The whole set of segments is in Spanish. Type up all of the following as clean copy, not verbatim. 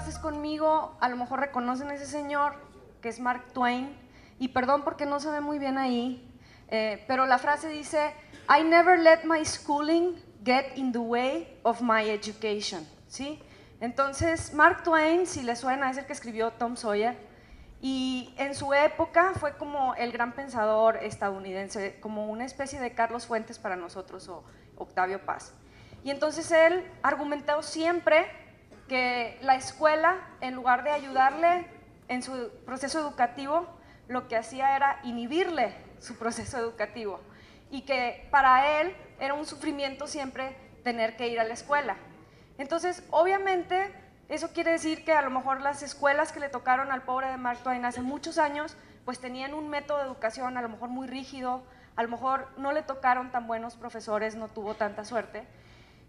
clases conmigo a lo mejor reconocen a ese señor, que es Mark Twain, y perdón porque no se ve muy bien ahí, pero la frase dice, I never let my schooling get in the way of my education, ¿sí? Entonces, Mark Twain, si le suena, es el que escribió Tom Sawyer, y en su época fue como el gran pensador estadounidense, como una especie de Carlos Fuentes para nosotros o Octavio Paz. Y entonces él argumentó siempre que la escuela, en lugar de ayudarle en su proceso educativo, lo que hacía era inhibirle su proceso educativo y que para él era un sufrimiento siempre tener que ir a la escuela. Entonces, obviamente, eso quiere decir que a lo mejor las escuelas que le tocaron al pobre de Mark Twain hace muchos años, pues tenían un método de educación a lo mejor muy rígido, a lo mejor no le tocaron tan buenos profesores, no tuvo tanta suerte.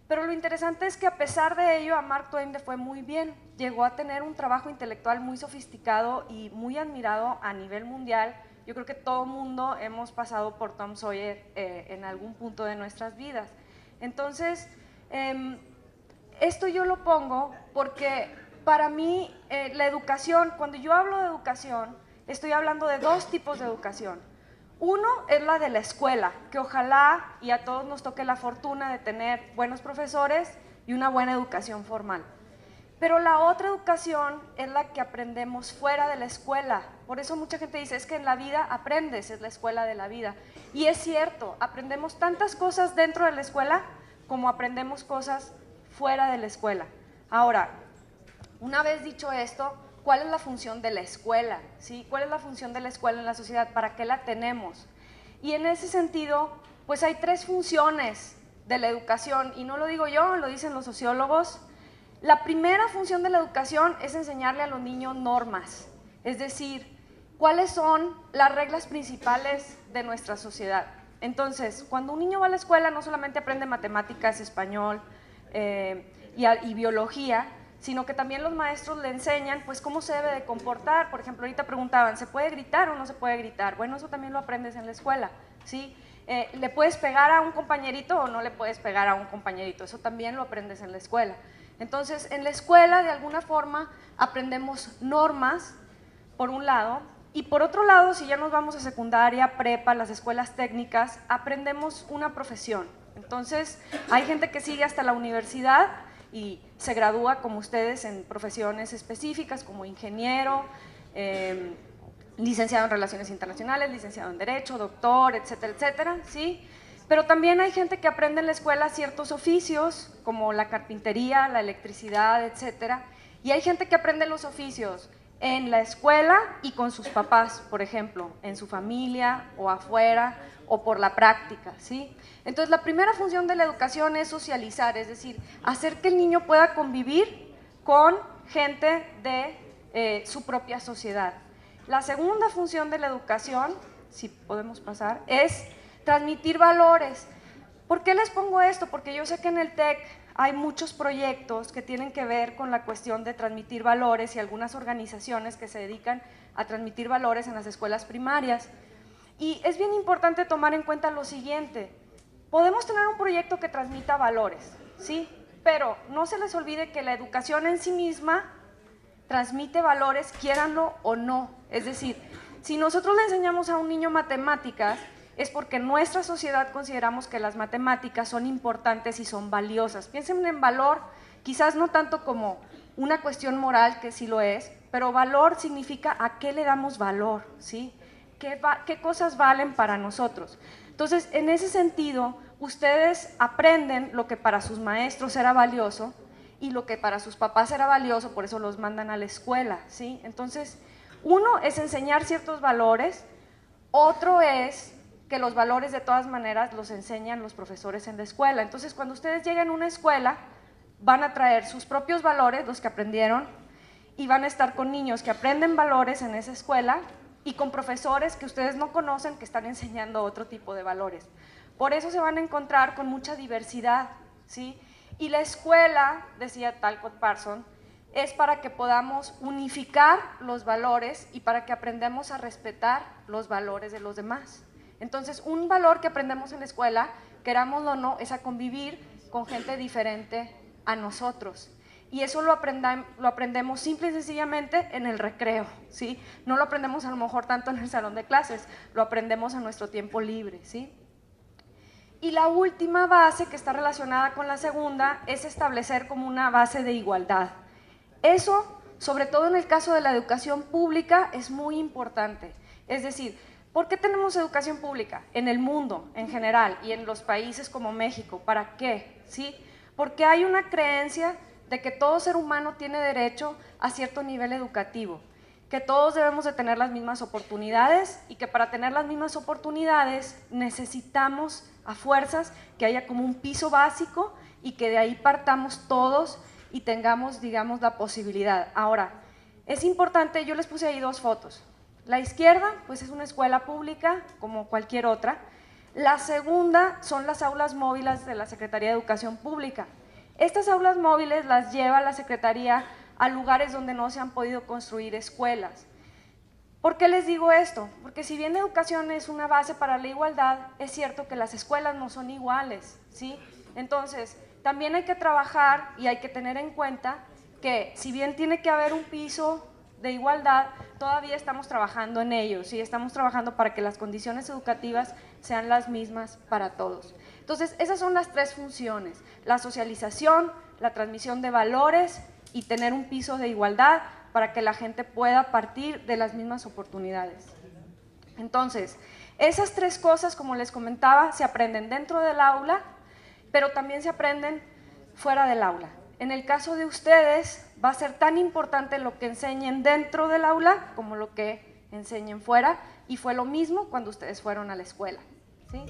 Pero lo interesante es que a pesar de ello a Mark Twain le fue muy bien, llegó a tener un trabajo intelectual muy sofisticado y muy admirado a nivel mundial. Yo creo que todo mundo hemos pasado por Tom Sawyer en algún punto de nuestras vidas. Entonces, esto yo lo pongo porque para mí la educación, cuando yo hablo de educación, estoy hablando de dos tipos de educación. Uno es la de la escuela, que ojalá y a todos nos toque la fortuna de tener buenos profesores y una buena educación formal. Pero la otra educación es la que aprendemos fuera de la escuela. Por eso mucha gente dice, es que en la vida aprendes, es la escuela de la vida. Y es cierto, aprendemos tantas cosas dentro de la escuela como aprendemos cosas fuera de la escuela. Ahora, una vez dicho esto, ¿cuál es la función de la escuela? ¿Sí? ¿Cuál es la función de la escuela en la sociedad? ¿Para qué la tenemos? Y en ese sentido, pues hay tres funciones de la educación, y no lo digo yo, lo dicen los sociólogos. La primera función de la educación es enseñarle a los niños normas, es decir, cuáles son las reglas principales de nuestra sociedad. Entonces, cuando un niño va a la escuela, no solamente aprende matemáticas, español y biología, sino que también los maestros le enseñan pues cómo se debe de comportar. Por ejemplo, ahorita preguntaban, ¿se puede gritar o no se puede gritar? Bueno, eso también lo aprendes en la escuela, ¿sí? ¿Le puedes pegar a un compañerito o no le puedes pegar a un compañerito? Eso también lo aprendes en la escuela. Entonces, en la escuela, de alguna forma, aprendemos normas, por un lado, y por otro lado, si ya nos vamos a secundaria, prepa, las escuelas técnicas, aprendemos una profesión. Entonces, hay gente que sigue hasta la universidad y se gradúa como ustedes en profesiones específicas como ingeniero, licenciado en Relaciones Internacionales, licenciado en Derecho, doctor, etcétera, etcétera, ¿sí? Pero también hay gente que aprende en la escuela ciertos oficios como la carpintería, la electricidad, etcétera, y hay gente que aprende los oficios en la escuela y con sus papás, por ejemplo, en su familia o afuera o por la práctica, ¿sí? Entonces, la primera función de la educación es socializar, es decir, hacer que el niño pueda convivir con gente de su propia sociedad. La segunda función de la educación, si podemos pasar, es transmitir valores. ¿Por qué les pongo esto? Porque yo sé que en el TEC hay muchos proyectos que tienen que ver con la cuestión de transmitir valores y algunas organizaciones que se dedican a transmitir valores en las escuelas primarias. Y es bien importante tomar en cuenta lo siguiente, podemos tener un proyecto que transmita valores, ¿sí? Pero no se les olvide que la educación en sí misma transmite valores, quiéranlo o no. Es decir, si nosotros le enseñamos a un niño matemáticas, es porque en nuestra sociedad consideramos que las matemáticas son importantes y son valiosas. Piensen en valor, quizás no tanto como una cuestión moral, que sí lo es, pero valor significa a qué le damos valor, ¿sí? ¿Qué cosas valen para nosotros? Entonces, en ese sentido, ustedes aprenden lo que para sus maestros era valioso y lo que para sus papás era valioso, por eso los mandan a la escuela, ¿sí? Entonces, uno es enseñar ciertos valores, otro es que los valores de todas maneras los enseñan los profesores en la escuela. Entonces, cuando ustedes lleguen a una escuela, van a traer sus propios valores, los que aprendieron, y van a estar con niños que aprenden valores en esa escuela y con profesores que ustedes no conocen que están enseñando otro tipo de valores. Por eso se van a encontrar con mucha diversidad, ¿sí? Y la escuela, decía Talcott Parsons, es para que podamos unificar los valores y para que aprendamos a respetar los valores de los demás. Entonces, un valor que aprendemos en la escuela, querámoslo o no, es a convivir con gente diferente a nosotros. y eso lo aprendemos simple y sencillamente en el recreo, ¿sí? No lo aprendemos a lo mejor tanto en el salón de clases, lo aprendemos a nuestro tiempo libre, ¿sí? Y la última base que está relacionada con la segunda es establecer como una base de igualdad. Eso, sobre todo en el caso de la educación pública, es muy importante. Es decir, ¿por qué tenemos educación pública? En el mundo en general y en los países como México. ¿Para qué? ¿Sí? Porque hay una creencia de que todo ser humano tiene derecho a cierto nivel educativo, que todos debemos de tener las mismas oportunidades y que para tener las mismas oportunidades necesitamos a fuerzas que haya como un piso básico y que de ahí partamos todos y tengamos, digamos, la posibilidad. Ahora, es importante, yo les puse ahí dos fotos. La izquierda, pues es una escuela pública como cualquier otra. La segunda son las aulas móviles de la Secretaría de Educación Pública. Estas aulas móviles las lleva la Secretaría a lugares donde no se han podido construir escuelas. ¿Por qué les digo esto? Porque si bien educación es una base para la igualdad, es cierto que las escuelas no son iguales, ¿sí? Entonces, también hay que trabajar y hay que tener en cuenta que si bien tiene que haber un piso de igualdad, todavía estamos trabajando en ello, ¿sí? Estamos trabajando para que las condiciones educativas sean las mismas para todos. Entonces, esas son las tres funciones: la socialización, la transmisión de valores y tener un piso de igualdad para que la gente pueda partir de las mismas oportunidades. Entonces, esas tres cosas, como les comentaba, se aprenden dentro del aula, pero también se aprenden fuera del aula. En el caso de ustedes, va a ser tan importante lo que enseñen dentro del aula como lo que enseñen fuera, y fue lo mismo cuando ustedes fueron a la escuela, ¿sí?